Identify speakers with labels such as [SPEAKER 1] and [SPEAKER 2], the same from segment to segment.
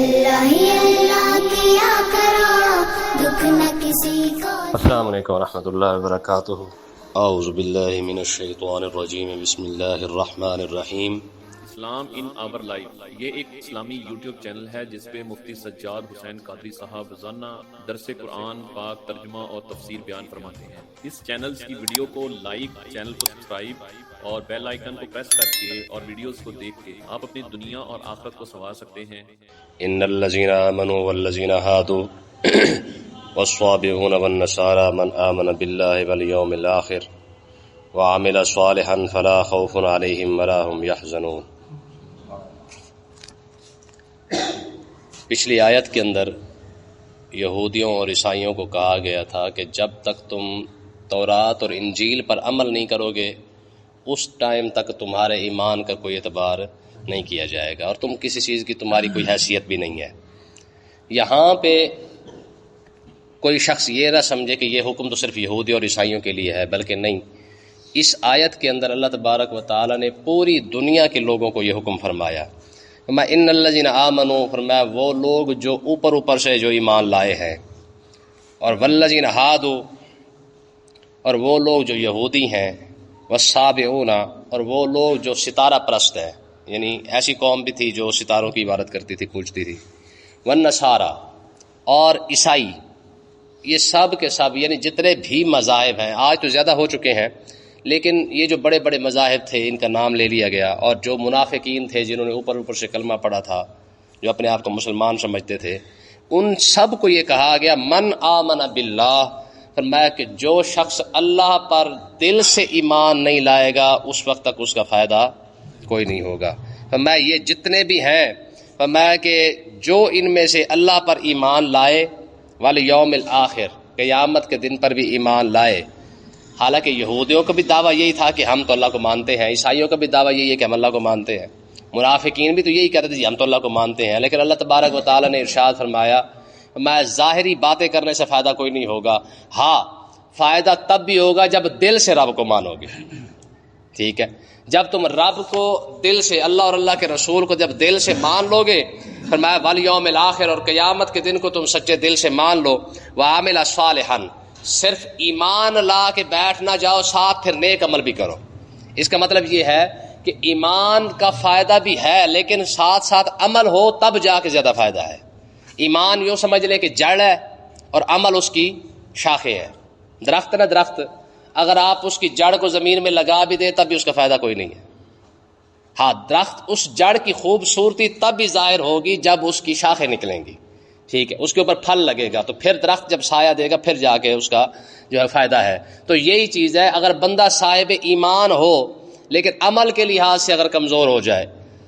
[SPEAKER 1] اللہ ہی اللہ کیا کرو، دکھ نہ کسی کو۔
[SPEAKER 2] السلام علیکم ورحمۃ اللہ وبرکاتہ۔ اعوذ باللہ من الشیطان الرجیم، بسم اللہ الرحمن الرحیم۔
[SPEAKER 3] اسلام ان آور لائف یہ ایک اسلامی یوٹیوب چینل ہے جس پہ مفتی سجاد حسین قادری صاحب روزانہ درس قرآن پاک ترجمہ اور تفسیر بیان فرماتے ہیں۔ اس چینل کی ویڈیو کو لائک، چینل کو سبسکرائب اور بیل آئیکن کو پریس کر کے اور ویڈیوز کو دیکھ کے آپ اپنی دنیا اور آخرت کو سنوار سکتے ہیں۔
[SPEAKER 2] ان الذین آمنوا والذین ہادوا والصابئون والنصارى من آمن باللہ والیوم الآخر وعمل صالحا فلا خوف علیہم ولا هم یحزنون۔ پچھلی آیت کے اندر یہودیوں اور عیسائیوں کو کہا گیا تھا کہ جب تک تم تورات اور انجیل پر عمل نہیں کرو گے اس ٹائم تک تمہارے ایمان کا کوئی اعتبار نہیں کیا جائے گا، اور تم کسی چیز کی تمہاری کوئی حیثیت بھی نہیں ہے۔ یہاں پہ کوئی شخص یہ نہ سمجھے کہ یہ حکم تو صرف یہودی اور عیسائیوں کے لیے ہے، بلکہ نہیں، اس آیت کے اندر اللہ تبارک و تعالی نے پوری دنیا کے لوگوں کو یہ حکم فرمایا۔ ان الذین آمنوا، فرمایا وہ لوگ جو اوپر سے جو ایمان لائے ہیں، اور والذین ہادوا، اور وہ لوگ جو یہودی ہیں، والصابئون، اور وہ لوگ جو ستارہ پرست ہیں، یعنی ایسی قوم بھی تھی جو ستاروں کی عبادت کرتی تھی، پوجتی تھی، والنصارى، اور عیسائی، یہ سب کے سب یعنی جتنے بھی مذاہب ہیں، آج تو زیادہ ہو چکے ہیں لیکن یہ جو بڑے بڑے مذاہب تھے ان کا نام لے لیا گیا، اور جو منافقین تھے جنہوں نے اوپر سے کلمہ پڑھا تھا، جو اپنے آپ کو مسلمان سمجھتے تھے، ان سب کو یہ کہا گیا من آمن باللہ، فرمایا کہ جو شخص اللہ پر دل سے ایمان نہیں لائے گا اس وقت تک اس کا فائدہ کوئی نہیں ہوگا۔ فرمایا یہ جتنے بھی ہیں، فرمایا کہ جو ان میں سے اللہ پر ایمان لائے، والیوم الآخر، قیامت کے دن پر بھی ایمان لائے۔ حالانکہ یہودیوں کا بھی دعویٰ یہی تھا کہ ہم تو اللہ کو مانتے ہیں، عیسائیوں کا بھی دعویٰ یہی ہے کہ ہم اللہ کو مانتے ہیں، منافقین بھی تو یہی کہتے تھے ہم تو اللہ کو مانتے ہیں، لیکن اللہ تبارک و تعالی نے ارشاد فرمایا ظاہری باتیں کرنے سے فائدہ کوئی نہیں ہوگا، ہاں فائدہ تب بھی ہوگا جب دل سے رب کو مانو گے، ٹھیک ہے؟ جب تم رب کو دل سے، اللہ اور اللہ کے رسول کو جب دل سے مان لو گے، فرمایا والیوم الآخر، اور قیامت کے دن کو تم سچے دل سے مان لو، وعمل صالحا، صرف ایمان لا کے بیٹھ نہ جاؤ، ساتھ پھر نیک عمل بھی کرو۔ اس کا مطلب یہ ہے کہ ایمان کا فائدہ بھی ہے لیکن ساتھ ساتھ عمل ہو تب جا کے زیادہ فائدہ ہے۔ ایمان یوں سمجھ لیں کہ جڑ ہے اور عمل اس کی شاخیں ہے، درخت نہ درخت، اگر آپ اس کی جڑ کو زمین میں لگا بھی دیں تب بھی اس کا فائدہ کوئی نہیں ہے۔ ہاں درخت اس جڑ کی خوبصورتی تب بھی ظاہر ہوگی جب اس کی شاخیں نکلیں گی، ٹھیک ہے، اس کے اوپر پھل لگے گا تو پھر درخت جب سایہ دے گا پھر جا کے اس کا جو ہے فائدہ ہے۔ تو یہی چیز ہے، اگر بندہ صاحب ایمان ہو لیکن عمل کے لحاظ سے اگر کمزور ہو جائے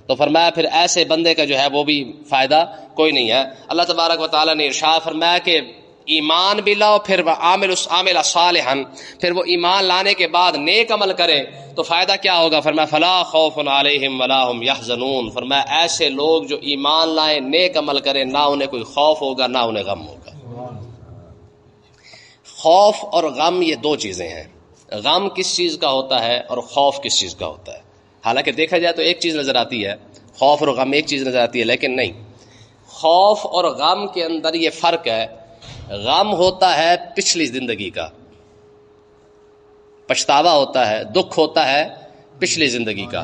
[SPEAKER 2] تو فرمایا پھر ایسے بندے کا جو ہے وہ بھی فائدہ کوئی نہیں ہے۔ اللہ تبارک و تعالیٰ نے ارشاد فرمایا کہ ایمان بھی لاؤ، پھر عامل صالحا، پھر وہ ایمان لانے کے بعد نیک عمل کرے تو فائدہ کیا ہوگا؟ فرمایا فلا خوف علیہم ولا هم یحزنون، فرمایا ایسے لوگ جو ایمان لائیں، نیک عمل کریں، نہ انہیں کوئی خوف ہوگا نہ انہیں غم ہوگا۔ خوف اور غم یہ دو چیزیں ہیں، غم کس چیز کا ہوتا ہے اور خوف کس چیز کا ہوتا ہے؟ حالانکہ دیکھا جائے تو ایک چیز نظر آتی ہے، خوف اور غم ایک چیز نظر آتی ہے، لیکن نہیں، خوف اور غم کے اندر یہ فرق ہے۔ غم ہوتا ہے پچھلی زندگی کا، پچھتاوا ہوتا ہے، دکھ ہوتا ہے پچھلی زندگی کا،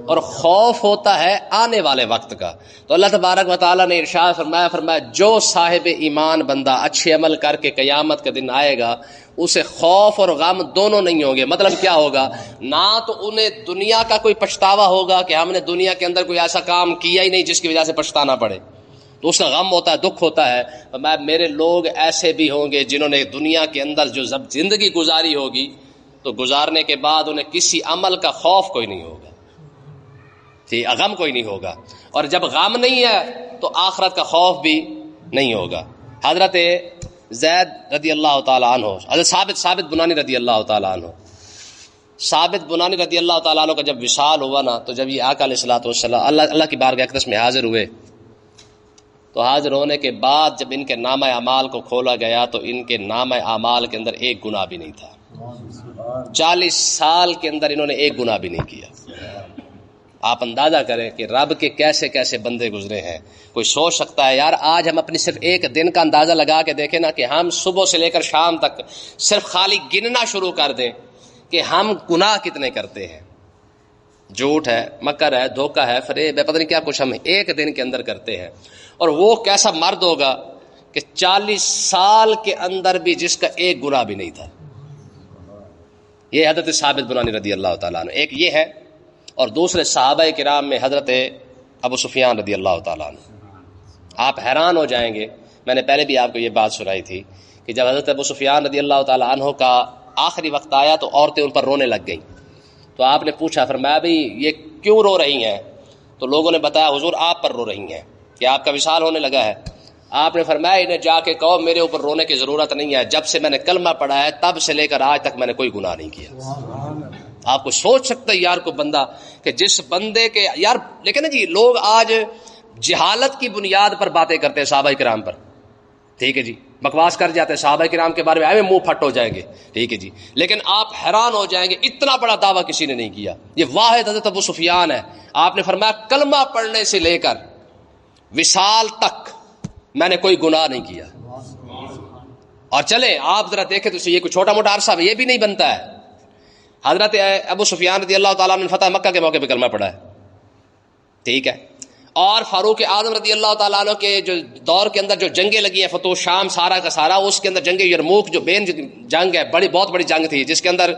[SPEAKER 2] اور خوف ہوتا ہے آنے والے وقت کا۔ تو اللہ تبارک و تعالیٰ نے ارشاد فرمایا جو صاحب ایمان بندہ اچھے عمل کر کے قیامت کا دن آئے گا اسے خوف اور غم دونوں نہیں ہوں گے۔ مطلب کیا ہوگا؟ نہ تو انہیں دنیا کا کوئی پچھتاوا ہوگا کہ ہم نے دنیا کے اندر کوئی ایسا کام کیا ہی نہیں جس کی وجہ سے پچھتانا پڑے، تو اس کا غم ہوتا ہے، دکھ ہوتا ہے۔ میرے لوگ ایسے بھی ہوں گے جنہوں نے دنیا کے اندر جو زندگی گزاری ہوگی تو گزارنے کے بعد انہیں کسی عمل کا خوف کوئی نہیں ہوگا، ٹھیک، غم کوئی نہیں ہوگا، اور جب غم نہیں ہے تو آخرت کا خوف بھی نہیں ہوگا۔ حضرت زید رضی اللہ تعالیٰ عنہ، حضرت ثابت بنانی رضی اللہ تعالیٰ عنہ، ثابت بنانی رضی اللہ تعالیٰ عنہ کا جب وصال ہوا نا، تو جب یہ آقا علیہ الصلوۃ والسلام اللہ کی بارگاہ اقدس میں حاضر ہوئے تو حاضر ہونے کے بعد جب ان کے نامہ اعمال کو کھولا گیا تو ان کے نامہ اعمال کے اندر ایک گناہ بھی نہیں تھا۔ 40 سال کے اندر انہوں نے ایک گناہ بھی نہیں کیا، آپ اندازہ کریں کہ رب کے کیسے کیسے بندے گزرے ہیں. کوئی سوچ سکتا ہے یار آج ہم اپنی صرف ایک دن کا اندازہ لگا کے دیکھیں نا کہ ہم صبح سے لے کر شام تک صرف خالی گننا شروع کر دیں کہ ہم گناہ کتنے کرتے ہیں. جھوٹ ہے، مکر ہے، دھوکہ ہے، فریب ہے، پتہ نہیں کیا کچھ ہم ایک دن کے اندر کرتے ہیں. اور وہ کیسا مرد ہوگا کہ 40 سال کے اندر بھی جس کا ایک گناہ بھی نہیں تھا. یہ حضرت ثابت بنانی رضی اللہ تعالیٰ عنہ ایک یہ ہے، اور دوسرے صحابہ کرام میں حضرت ابو سفیان رضی اللہ تعالیٰ عنہ. آپ حیران ہو جائیں گے، میں نے پہلے بھی آپ کو یہ بات سنائی تھی کہ جب حضرت ابو سفیان رضی اللہ تعالیٰ عنہ کا آخری وقت آیا تو عورتیں ان پر رونے لگ گئیں. تو آپ نے پوچھا، فرمایا بھئی یہ کیوں رو رہی ہیں؟ تو لوگوں نے بتایا حضور آپ پر رو رہی ہیں کہ آپ کا وصال ہونے لگا ہے. آپ نے فرمایا انہیں جا کے کہو میرے اوپر رونے کی ضرورت نہیں ہے، جب سے میں نے کلمہ پڑھا ہے تب سے لے کر آج تک میں نے کوئی گناہ نہیں کیا. آپ کو سوچ سکتا ہے یار کو بندہ کہ جس بندے کے یار، لیکن نا جی لوگ آج جہالت کی بنیاد پر باتیں کرتے ہیں صحابہ کرام پر. ٹھیک ہے جی، بکواس کر جاتے ہیں صحابہ کرام کے بارے میں، ہمیں منہ پھٹ ہو جائیں گے. ٹھیک ہے جی، لیکن آپ حیران ہو جائیں گے اتنا بڑا دعویٰ کسی نے نہیں کیا. یہ واحد حضرت ابو سفیان ہے. آپ نے فرمایا کلمہ پڑھنے سے لے کر وصال تک میں نے کوئی گناہ نہیں کیا. اور چلیں آپ ذرا دیکھیں تو یہ کوئی چھوٹا موٹا عرصہ یہ بھی نہیں بنتا ہے. حضرت ابو سفیان رضی اللہ تعالیٰ نے فتح مکہ کے موقع پہ کلمہ پڑھا ہے. ٹھیک ہے، اور فاروق اعظم رضی اللہ تعالیٰ عنہ کے جو دور کے اندر جو جنگیں لگی ہیں، فتح شام سارا کا سارا، اس کے اندر جنگ یرموک جو بین جنگ ہے، بہت بڑی جنگ تھی، جس کے اندر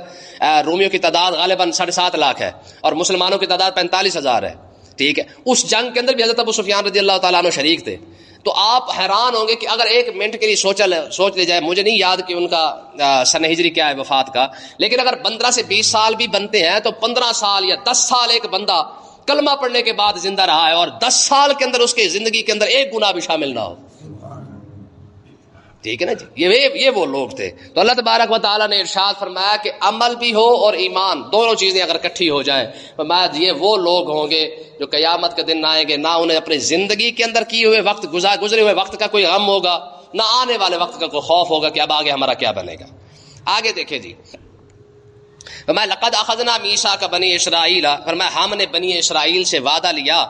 [SPEAKER 2] رومیوں کی تعداد غالباً 7.5 لاکھ ہے اور مسلمانوں کی تعداد 45,000 ہے. ٹھیک ہے، اس جنگ کے اندر بھی حضرت ابو سفیان رضی اللہ تعالیٰ عنہ شریک تھے. تو آپ حیران ہوں گے کہ اگر ایک منٹ کے لیے سوچ لے جائے، مجھے نہیں یاد کہ ان کا سن ہجری کیا ہے وفات کا، لیکن اگر 15 سے 20 سال بھی بنتے ہیں تو 15 سال یا 10 سال ایک بندہ کلمہ پڑھنے کے بعد زندہ رہا ہے اور 10 سال کے اندر اس کی زندگی کے اندر ایک گناہ بھی شامل نہ ہو. ٹھیک ہے نا جی، یہ وہ لوگ تھے. تو اللہ تبارک و تعالیٰ نے ارشاد فرمایا کہ عمل بھی ہو اور ایمان دونوں چیزیں اگر اکٹھی ہو جائیں، فرمایا یہ وہ لوگ ہوں گے جو قیامت کے دن آئیں گے، نہ انہیں اپنی زندگی کے اندر کیے ہوئے وقت گزرے ہوئے وقت کا کوئی غم ہوگا، نہ آنے والے وقت کا کوئی خوف ہوگا کہ اب آگے ہمارا کیا بنے گا. آگے دیکھیں جی، فرمایا لقد اخذنا میثاق بنی اسرائیل، فرمایا ہم نے بنی اسرائیل سے وعدہ لیا،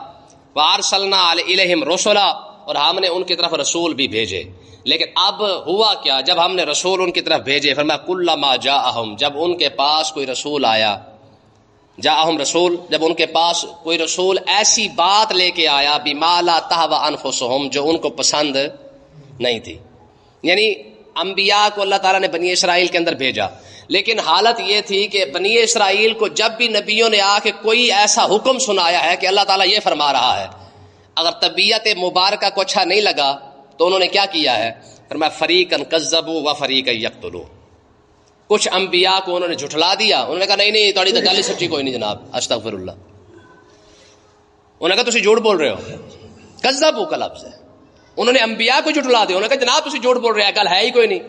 [SPEAKER 2] وارسلنا الیہم رسلا، اور ہم نے ان کی طرف رسول بھی بھیجے. لیکن اب ہوا کیا جب ہم نے رسول ان کی طرف بھیجے؟ فرمایا کلما جاءہم، جب ان کے پاس کوئی رسول آیا، جاءہم رسول، جب ان کے پاس کوئی رسول ایسی بات لے کے آیا، بما لا تہوی انفسہم، جو ان کو پسند نہیں تھی. یعنی انبیاء کو اللہ تعالیٰ نے بنی اسرائیل کے اندر بھیجا، لیکن حالت یہ تھی کہ بنی اسرائیل کو جب بھی نبیوں نے آ کے کوئی ایسا حکم سنایا ہے کہ اللہ تعالیٰ یہ فرما رہا ہے، اگر طبیعت مبارکہ کو اچھا نہیں لگا تو انہوں نے کیا کیا ہے؟ فرمایا فریقاً کذبوا و فریقاً یقتلون. کچھ انبیاء کو انہوں نے جھٹلا دیا، انہوں نے کہا نہیں تھوڑی تو گل سچی کوئی نہیں جناب، استغفر اللہ. انہوں نے کہا تسی جھوٹ بول رہے ہو، کذبوا کا لفظ ہے. انہوں نے انبیاء کو جھٹلا دیا، انہوں نے کہا جناب تسی جھوٹ بول رہے ہیں، گل ہے ہی کوئی نہیں.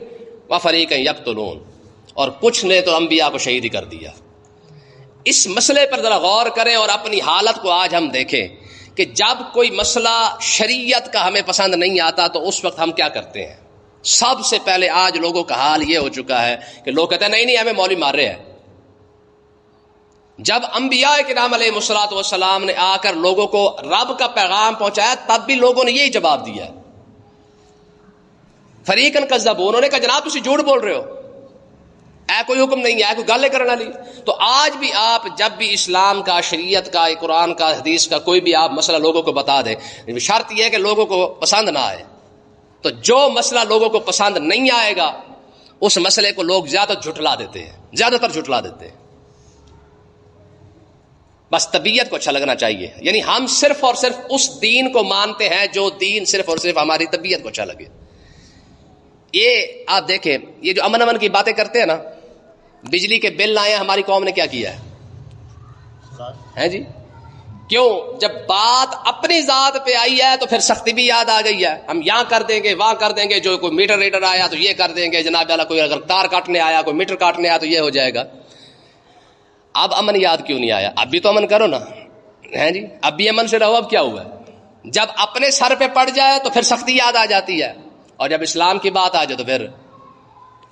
[SPEAKER 2] و فریقاً یقتلون، اور کچھ نے تو انبیاء کو شہید ہی کر دیا. اس مسئلے پر ذرا غور کریں اور اپنی حالت کو آج ہم دیکھیں کہ جب کوئی مسئلہ شریعت کا ہمیں پسند نہیں آتا تو اس وقت ہم کیا کرتے ہیں؟ سب سے پہلے آج لوگوں کا حال یہ ہو چکا ہے کہ لوگ کہتے ہیں نہیں ہمیں مولوی مار رہے ہیں. جب انبیاء کرام علیہ الصلوۃ والسلام نے آ کر لوگوں کو رب کا پیغام پہنچایا تب بھی لوگوں نے یہی جواب دیا. فریقاً کذبوا، انہوں نے کہا جناب تسی جھوٹ بول رہے ہو، اے کوئی حکم نہیں ہے، کوئی گل کرنے والی. تو آج بھی آپ جب بھی اسلام کا، شریعت کا، قرآن کا، حدیث کا کوئی بھی آپ مسئلہ لوگوں کو بتا دیں، شرط یہ ہے کہ لوگوں کو پسند نہ آئے. تو جو مسئلہ لوگوں کو پسند نہیں آئے گا اس مسئلے کو لوگ زیادہ جھٹلا دیتے ہیں، زیادہ تر جھٹلا دیتے ہیں. بس طبیعت کو اچھا لگنا چاہیے، یعنی ہم صرف اور صرف اس دین کو مانتے ہیں جو دین صرف اور صرف ہماری طبیعت کو اچھا لگے. یہ آپ دیکھیں، یہ جو امن کی باتیں کرتے ہیں نا، بجلی کے بل آئے، ہماری قوم نے کیا کیا ہے جی؟ کیوں؟ جب بات اپنی ذات پہ آئی ہے تو پھر سختی بھی یاد آ گئی ہے، ہم یہاں کر دیں گے، وہاں کر دیں گے، جو کوئی میٹر ریڈر آیا تو یہ کر دیں گے، جناب والا کوئی اگر تار کاٹنے آیا، کوئی میٹر کاٹنے آیا تو یہ ہو جائے گا. اب امن یاد کیوں نہیں آیا؟ اب بھی تو امن کرو نا، ہیں جی، اب بھی امن سے رہو. اب کیا ہوا؟ جب اپنے سر پہ پڑ جائے تو پھر سختی یاد آ جاتی ہے، اور جب اسلام کی بات آ جائے تو پھر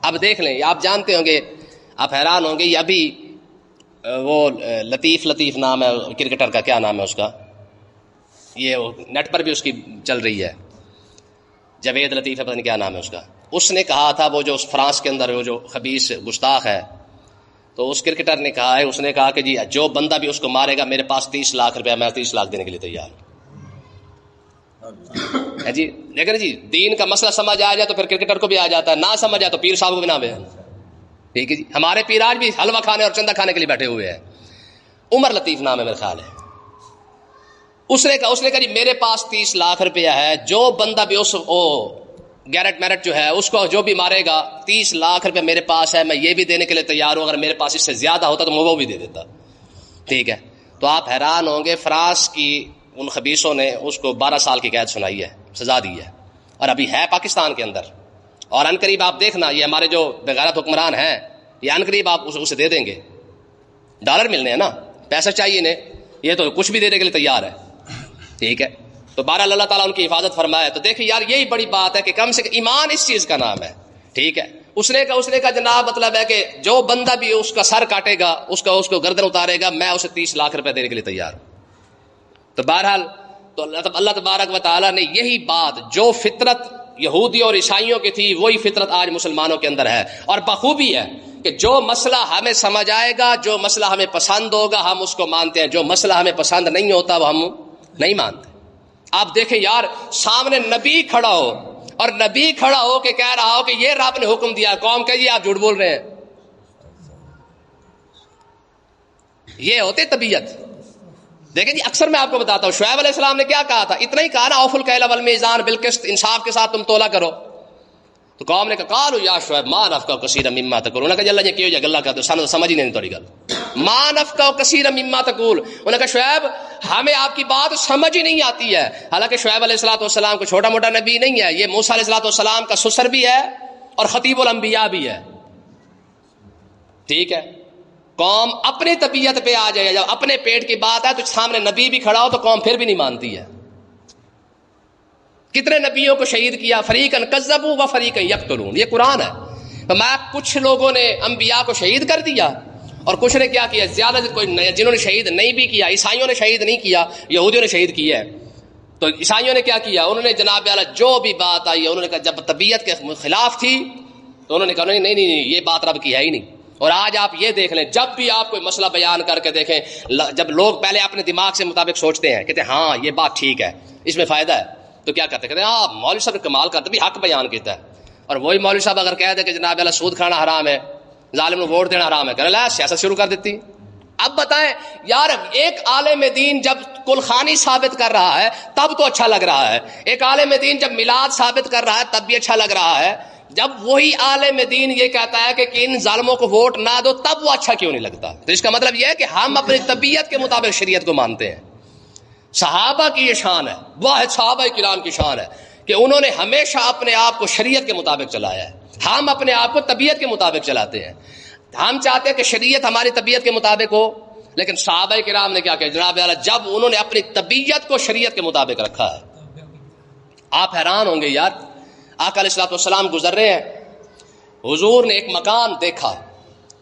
[SPEAKER 2] اب دیکھ لیں. آپ جانتے ہوں گے، آپ حیران ہوں گے، یہ ابھی وہ لطیف نام ہے کرکٹر کا، کیا نام ہے اس کا، یہ نیٹ پر بھی اس کی چل رہی ہے، جاوید لطیف ہے، پتہ نہیں کیا نام ہے اس کا. اس نے کہا تھا، وہ جو فرانس کے اندر وہ جو خبیث گستاخ ہے، تو اس کرکٹر نے کہا ہے، اس نے کہا کہ جی جو بندہ بھی اس کو مارے گا میرے پاس 30 لاکھ روپیہ، میں 30 لاکھ دینے کے لیے تیار ہوں. جی لیکن جی دین کا مسئلہ سمجھ آ جائے تو پھر کرکٹر کو بھی آ جاتا ہے، نہ سمجھ آئے تو پیر صاحب کو بھی نہ بیان. ٹھیک ہے جی، ہمارے پیر آج بھی حلوہ کھانے اور چندہ کھانے کے لیے بیٹھے ہوئے ہیں. عمر لطیف نام ہے میرے خیال ہے. اس نے کہا جی میرے پاس 30 لاکھ روپیہ ہے، جو بندہ بھی اس گیرٹ میرٹ جو ہے اس کو جو بھی مارے گا 30 لاکھ روپیہ میرے پاس ہے، میں یہ بھی دینے کے لیے تیار ہوں، اگر میرے پاس اس سے زیادہ ہوتا تو میں وہ بھی دے دیتا. ٹھیک ہے، تو آپ حیران ہوں گے، فرانس کی ان خبیثوں نے اس کو 12 سال کی قید سنائی ہے، سزا دی ہے، اور ابھی ہے پاکستان کے اندر. اور ان قریب آپ دیکھنا یہ ہمارے جو بغیرت حکمران ہیں، یہ ان قریب آپ اسے دے دیں گے. ڈالر ملنے ہیں نا، پیسہ چاہیے انہیں، یہ تو کچھ بھی دینے کے لیے تیار ہے. ٹھیک ہے، تو بہرحال اللہ تعالیٰ ان کی حفاظت فرمائے. تو دیکھیں یار یہی بڑی بات ہے کہ کم سے کم ایمان اس چیز کا نام ہے. ٹھیک ہے، اس نے کہا جناب مطلب ہے کہ جو بندہ بھی اس کا سر کاٹے گا، اس کو گردن اتارے گا، میں اسے 30 لاکھ روپے دینے کے لیے تیار ہوں. تو بہرحال تو اللہ تبارک و تعالیٰ نے یہی بات، جو فطرت یہودیوں اور عیسائیوں کی تھی وہی فطرت آج مسلمانوں کے اندر ہے. اور بخوبی ہے کہ جو مسئلہ ہمیں سمجھ آئے گا، جو مسئلہ ہمیں پسند ہوگا ہم اس کو مانتے ہیں، جو مسئلہ ہمیں پسند نہیں ہوتا وہ ہم نہیں مانتے. آپ دیکھیں یار، سامنے نبی کھڑا ہو اور نبی کھڑا ہو کے کہہ رہا ہو کہ یہ رب نے حکم دیا، قوم کہ جی آپ جھوٹ بول رہے ہیں. یہ ہوتے طبیعت. دیکھیں جی اکثر میں آپ کو بتاتا ہوں، شعیب علیہ السلام نے کیا کہا تھا، اتنا ہی کہا نا، اوفوا الکیل والمیزان بالقسط، انصاف کے ساتھ تم تولا کرو. تو قوم نے کہا قالوا یا شعیب ما نفقہ کثیرا مما تقول. انہوں نے کہا اللہ یہ کیوں جا گلا کرتے ہو، سمجھ ہی نہیں تھوڑی گل. ما نفقہ کثیرا مما تقول. انہوں نے کہا شعیب ہمیں آپ کی بات سمجھ ہی نہیں آتی ہے. حالانکہ شعیب علیہ السلام کو چھوٹا موٹا نبی نہیں ہے، یہ موسیٰ علیہ السلام کا سسر بھی ہے اور خطیب الانبیاء بھی ہے. ٹھیک ہے، قوم اپنی طبیعت پہ آ جائے، جب اپنے پیٹ کی بات ہے تو سامنے نبی بھی کھڑا ہو تو قوم پھر بھی نہیں مانتی ہے. کتنے نبیوں کو شہید کیا، فریقاً کذبوا و فریقاً یقتلون، یہ قرآن ہے. میں کچھ لوگوں نے انبیاء کو شہید کر دیا اور کچھ نے کیا کیا، زیادہ کوئی جنہوں نے شہید نہیں بھی کیا، عیسائیوں نے شہید نہیں کیا، یہودیوں نے شہید کیا ہے. تو عیسائیوں نے کیا کیا، انہوں نے جناب اعلیٰ جو بھی بات آئی انہوں نے کہا، جب طبیعت کے خلاف تھی تو انہوں نے کہا نہیں یہ بات رب کی ہے ہی نہیں. اور آج آپ یہ دیکھ لیں، جب بھی آپ کوئی مسئلہ بیان کر کے دیکھیں، جب لوگ پہلے اپنے دماغ سے مطابق سوچتے ہیں، کہتے ہیں ہاں یہ بات ٹھیک ہے، اس میں فائدہ ہے، تو کیا کرتے ہیں، کہتے ہیں ہاں مولوی صاحب نے کمال کرتے بھی حق بیان کیتا ہے. اور وہی مولوی صاحب اگر کہہ دے کہ جناب اللہ سود کھانا حرام ہے، ظالم کو ووٹ دینا حرام ہے، کہ اللہ سیاست شروع کر دیتی. اب بتائیں یار، ایک عالم دین جب کل خانی ثابت کر رہا ہے تب تو اچھا لگ رہا ہے، ایک عالم دین جب میلاد ثابت کر رہا ہے تب بھی اچھا لگ رہا ہے، جب وہی عالم دین یہ کہتا ہے کہ ان ظالموں کو ووٹ نہ دو تب وہ اچھا کیوں نہیں لگتا؟ تو اس کا مطلب یہ ہے کہ ہم اپنی طبیعت کے مطابق شریعت کو مانتے ہیں. صحابہ کی یہ شان ہے، واحد صحابہ کرام کی شان ہے کہ انہوں نے ہمیشہ اپنے آپ کو شریعت کے مطابق چلایا ہے. ہم اپنے آپ کو طبیعت کے مطابق چلاتے ہیں، ہم چاہتے ہیں کہ شریعت ہماری طبیعت کے مطابق ہو، لیکن صحابہ کرام نے کیا کہا جناب اعلیٰ، جب انہوں نے اپنی طبیعت کو شریعت کے مطابق رکھا ہے. آپ حیران ہوں گے یار، آقا علیہ الصلوۃ والسلام گزر رہے ہیں، حضور نے ایک مکان دیکھا،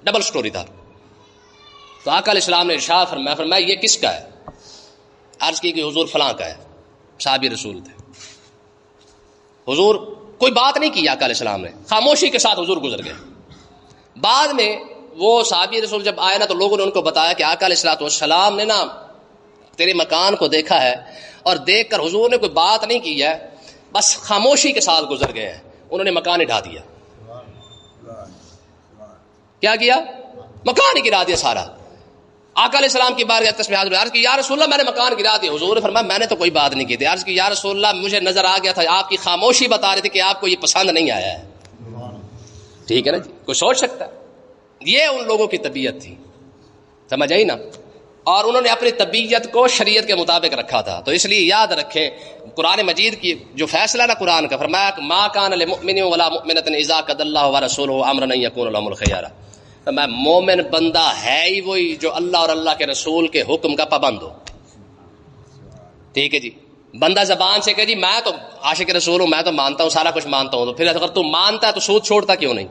[SPEAKER 2] ڈبل سٹوری تھا. تو آقا علیہ السلام نے ارشاد فرمایا یہ کس کا ہے؟ عرض کی کہ حضور فلاں کا ہے. صحابی رسول تھے. حضور کوئی بات نہیں کی، آقا علیہ السلام نے خاموشی کے ساتھ حضور گزر گئے. بعد میں وہ صحابی رسول جب آئے نا تو لوگوں نے ان کو بتایا کہ آقا علیہ الصلوۃ والسلام نے نا تیرے مکان کو دیکھا ہے، اور دیکھ کر حضور نے کوئی بات نہیں کی ہے، بس خاموشی کے ساتھ گزر گئے ہیں. انہوں نے مکان ہٹا دیا. کیا کیا؟ مکان ہی گرا دیا سارا. آقا علیہ السلام کی بارگاہ تسبیح حاضر عرض کی یا رسول اللہ میں نے مکان گرا دیا. حضور نے فرمایا میں نے تو کوئی بات نہیں کی تھی. عرض کی یا رسول اللہ مجھے نظر آ گیا تھا، آپ کی خاموشی بتا رہی تھی کہ آپ کو یہ پسند نہیں آیا ہے. ٹھیک ہے نا جی، کوئی سوچ سکتا ہے. یہ ان لوگوں کی طبیعت تھی، سمجھ آئی نا. اور انہوں نے اپنی طبیعت کو شریعت کے مطابق رکھا تھا. تو اس لیے یاد رکھیں قرآن مجید کی جو فیصلہ نا قرآن کا، فرمایا ما کان للمؤمن ولا مؤمنۃ اذا قضى الله ورسوله امرا ان يكون لهم الخيار. میں مومن بندہ ہے ہی وہی جو اللہ اور اللہ کے رسول کے حکم کا پابند ہو. ٹھیک ہے جی، بندہ زبان سے کہ جی میں تو عاشق رسول ہوں، میں تو مانتا ہوں، سارا کچھ مانتا ہوں، تو پھر اگر تو مانتا ہے تو سود چھوڑتا کیوں نہیں؟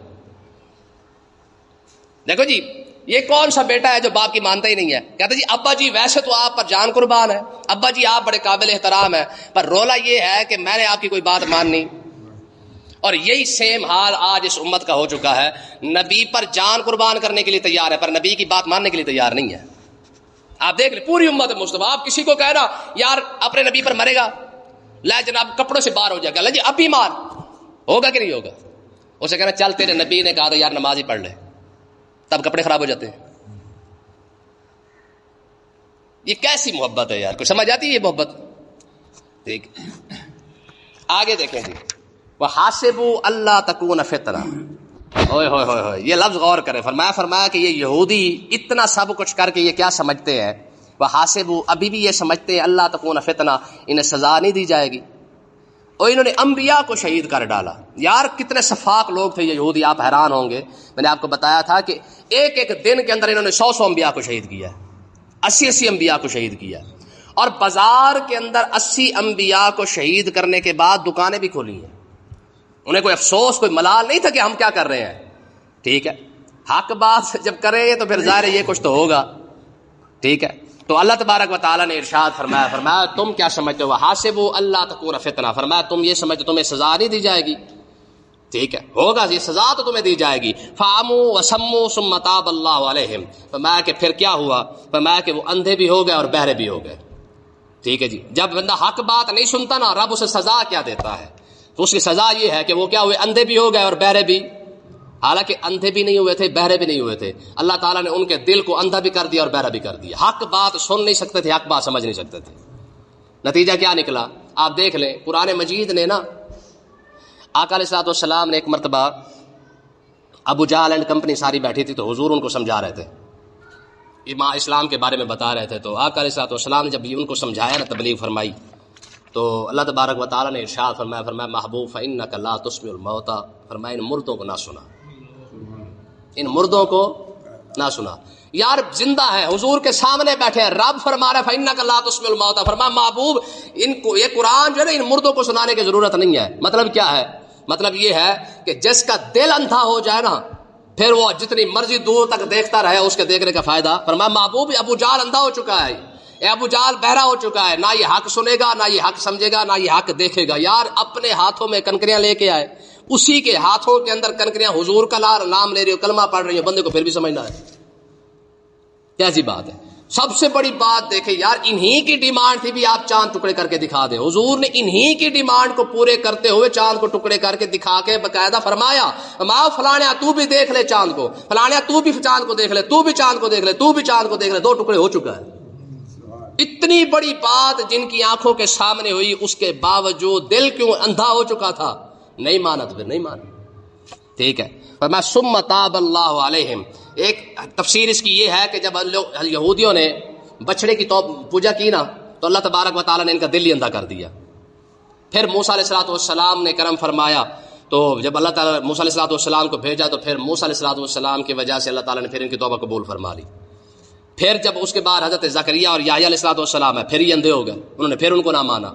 [SPEAKER 2] دیکھو جی یہ کون سا بیٹا ہے جو باپ کی مانتا ہی نہیں ہے؟ کہتا جی ابا جی ویسے تو آپ پر جان قربان ہے، ابا جی آپ بڑے قابل احترام ہیں، پر رولا یہ ہے کہ میں نے آپ کی کوئی بات ماننی۔ اور یہی سیم حال آج اس امت کا ہو چکا ہے، نبی پر جان قربان کرنے کے لیے تیار ہے پر نبی کی بات ماننے کے لیے تیار نہیں ہے۔ آپ دیکھ لیں پوری امت مصطفیٰ، آپ کسی کو کہنا یار اپنے نبی پر مرے گا، لے جناب کپڑوں سے باہر ہو جائے گا، لے جی اب ہی مار، ہوگا کہ نہیں ہوگا؟ اسے کہنا چل تیرے نبی نے کہا تو یار نماز ہی پڑھ لے، تب کپڑے خراب ہو جاتے ہیں۔ یہ کیسی محبت ہے یار؟ کوئی سمجھ آتی ہے یہ محبت؟ ٹھیک، آگے دیکھیں جی، وَحَاسِبُوا أَلَّا تَكُونَ فِتْنَةً، اوئے ہوئے ہوئے ہوئے، یہ لفظ غور کریں، فرمایا کہ یہ یہودی اتنا سب کچھ کر کے یہ کیا سمجھتے ہیں؟ وَحَاسِبُوا، ابھی بھی یہ سمجھتے ہیں اللہ تکون فتنہ، انہیں سزا نہیں دی جائے گی، اور انہوں نے انبیاء کو شہید کر ڈالا۔ یار کتنے شفاق لوگ تھے یہ یہودی، آپ حیران ہوں گے، میں نے آپ کو بتایا تھا کہ ایک ایک دن کے اندر انہوں نے 100 انبیاء کو شہید کیا، 80 انبیاء کو شہید کیا، اور بازار کے اندر 80 انبیاء کو شہید کرنے کے بعد دکانیں بھی کھولی ہیں۔ انہیں کوئی افسوس، کوئی ملال نہیں تھا کہ ہم کیا کر رہے ہیں، ٹھیک ہے، حق بات جب کریں گے تو پھر ظاہر ہے یہ کچھ تو ہوگا، ٹھیک ہے۔ تو اللہ تبارک و تعالیٰ نے ارشاد فرمایا تم کیا سمجھتے ہو؟ وَحَاسِبُوا أَلَّا تَكُونَ فِتْنَةً، فرمایا تم یہ سمجھتے تمہیں سزا نہیں دی جائے گی، ٹھیک ہے، ہوگا یہ سزا تو تمہیں دی جائے گی۔ فَعَمُوا وَسَمُّوا ثُمَّ تَابَ اللَّهُ عَلَيْهِمْ، فرمایا کہ پھر کیا ہوا؟ فرمایا کہ وہ اندھے بھی ہو گئے اور بہرے بھی ہو گئے، ٹھیک ہے جی۔ جب بندہ حق بات نہیں سنتا نا، رب اسے سزا کیا دیتا ہے؟ تو اس کی سزا یہ ہے کہ وہ کیا ہوئے؟ اندھے بھی ہو گئے اور بہرے بھی، حالانکہ اندھے بھی نہیں ہوئے تھے، بہرے بھی نہیں ہوئے تھے، اللہ تعالیٰ نے ان کے دل کو اندھا بھی کر دیا اور بہرا بھی کر دیا، حق بات سن نہیں سکتے تھے، حق بات سمجھ نہیں سکتے تھے۔ نتیجہ کیا نکلا آپ دیکھ لیں، قرآن مجید نے نا، آقا علیہ الصلوۃ والسلام نے ایک مرتبہ ابو جہل اینڈ کمپنی ساری بیٹھی تھی تو حضور ان کو سمجھا رہے تھے، اسلام کے بارے میں بتا رہے تھے، تو آقا علیہ الصلوۃ والسلام نے جب ان کو سمجھایا نا، تبلیغ فرمائی، تو اللہ تبارک و تعالیٰ نے ارشاد فرمایا محبوب فإنک لا تسمع الموتى، فرمایا ان مردوں کو نہ سنا، ان مردوں کو نہ سنا۔ یار زندہ ہے، حضور کے سامنے بیٹھے ہیں، رب فرما رہا ہے فإنک لا تسمع الموتى، فرمایا محبوب ان کو یہ قرآن جو ہے نا ان مردوں کو سنانے کی ضرورت نہیں ہے۔ مطلب کیا ہے؟ مطلب یہ ہے کہ جس کا دل اندھا ہو جائے نا، پھر وہ جتنی مرضی دور تک دیکھتا رہے، اس کے دیکھنے کا فائدہ۔ فرمایا محبوب ابو جہل اندھا ہو چکا ہے، ابو جہل بہرا ہو چکا ہے، نہ یہ حق سنے گا، نہ یہ حق سمجھے گا، نہ یہ حق دیکھے گا۔ یار اپنے ہاتھوں میں کنکریاں لے کے آئے، اسی کے ہاتھوں کے اندر کنکریاں حضور کا نام لے رہی ہو، کلمہ پڑھ رہی ہو، بندے کو پھر بھی سمجھنا ہے، کیسی بات ہے؟ سب سے بڑی بات دیکھیں یار، انہی کی ڈیمانڈ تھی بھی آپ چاند ٹکڑے کر کے دکھا دیں، حضور نے انہی کی ڈیمانڈ کو پورے کرتے ہوئے چاند کو ٹکڑے کر کے دکھا کے باقاعدہ فرمایا فلاں تو بھی دیکھ لے چاند کو، فلاں تو بھی چاند کو دیکھ لے، تو بھی چاند کو دیکھ لے، تو بھی چاند کو دیکھ لے، 2 ٹکڑے ہو چکا ہے۔ اتنی بڑی بات جن کی آنکھوں کے سامنے ہوئی، اس کے باوجود دل کیوں اندھا ہو چکا تھا؟ نہیں مانا تو پھر نہیں مانا، ٹھیک ہے۔ فرمایا ثم تاب اللہ علیہم، ایک تفسیر اس کی یہ ہے کہ جب یہودیوں نے بچڑے کی پوجا کی نا، تو اللہ تبارک و تعالیٰ نے ان کا دل ہی اندھا کر دیا۔ پھر موسیٰ علیہ الصلوۃ والسلام نے کرم فرمایا، تو جب اللہ تعالیٰ موسیٰ علیہ الصلوۃ والسلام کو بھیجا، تو پھر موسیٰ علیہ الصلوۃ والسلام کی وجہ سے اللہ تعالیٰ نے پھر ان کی توبہ قبول فرما لی۔ پھر جب اس کے بعد حضرت زکریہ اور یحییٰ علیہ الصلوۃ والسلام ہے، پھر یہ اندھے ہو گئے، انہوں نے پھر ان کو نہ مانا،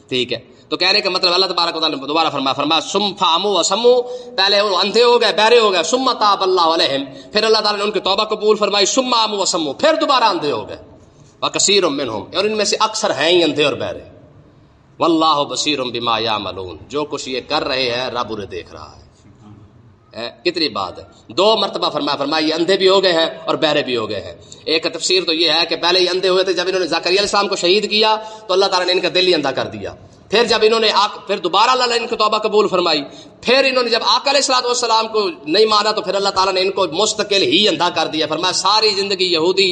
[SPEAKER 2] ٹھیک ہے۔ تو کہنے کا مطلب اللہ تبارک و تعالیٰ نے دوبارہ فرمایا ثم فعموا وسموا، پہلے وہ اندھے ہو گئے، بہرے ہو گئے، ثم تاب اللہ علیہم، پھر اللہ تعالیٰ نے ان کی توبہ قبول فرمائی، ثم عموا وسموا، پھر دوبارہ اندھے ہو گئے، وکثیر منہم، اور ان میں سے اکثر ہیں ہی اندھے اور بہرے، واللہ بصیر بما یعملون، جو کچھ یہ کر رہے ہیں رب انہیں دیکھ رہا ہے۔ کتنی بات ہے، 2 مرتبہ فرمایا یہ اندھے بھی ہو گئے ہیں اور بہرے بھی ہو گئے ہیں۔ ایک تفسیر تو یہ ہے کہ پہلے یہ اندھے ہوئے تھے، جب انہوں نے زکریا علیہ السلام کو شہید کیا تو اللہ تعالیٰ نے ان کا دل ہی اندھا کر دیا۔ پھر جب انہوں نے پھر دوبارہ اللہ نے ان کی توبہ قبول فرمائی، پھر انہوں نے جب آقا علیہ الصلوۃ والسلام کو نہیں مانا تو پھر اللہ تعالیٰ نے ان کو مستقل ہی اندھا کر دیا۔ فرمایا ساری زندگی یہودی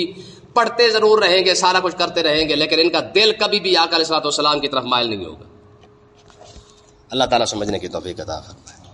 [SPEAKER 2] پڑھتے ضرور رہیں گے، سارا کچھ کرتے رہیں گے، لیکن ان کا دل کبھی بھی آقا علیہ الصلوۃ والسلام کی طرف مائل نہیں ہوگا۔ اللہ تعالیٰ سمجھنے کی توفیق عطا فرمائے۔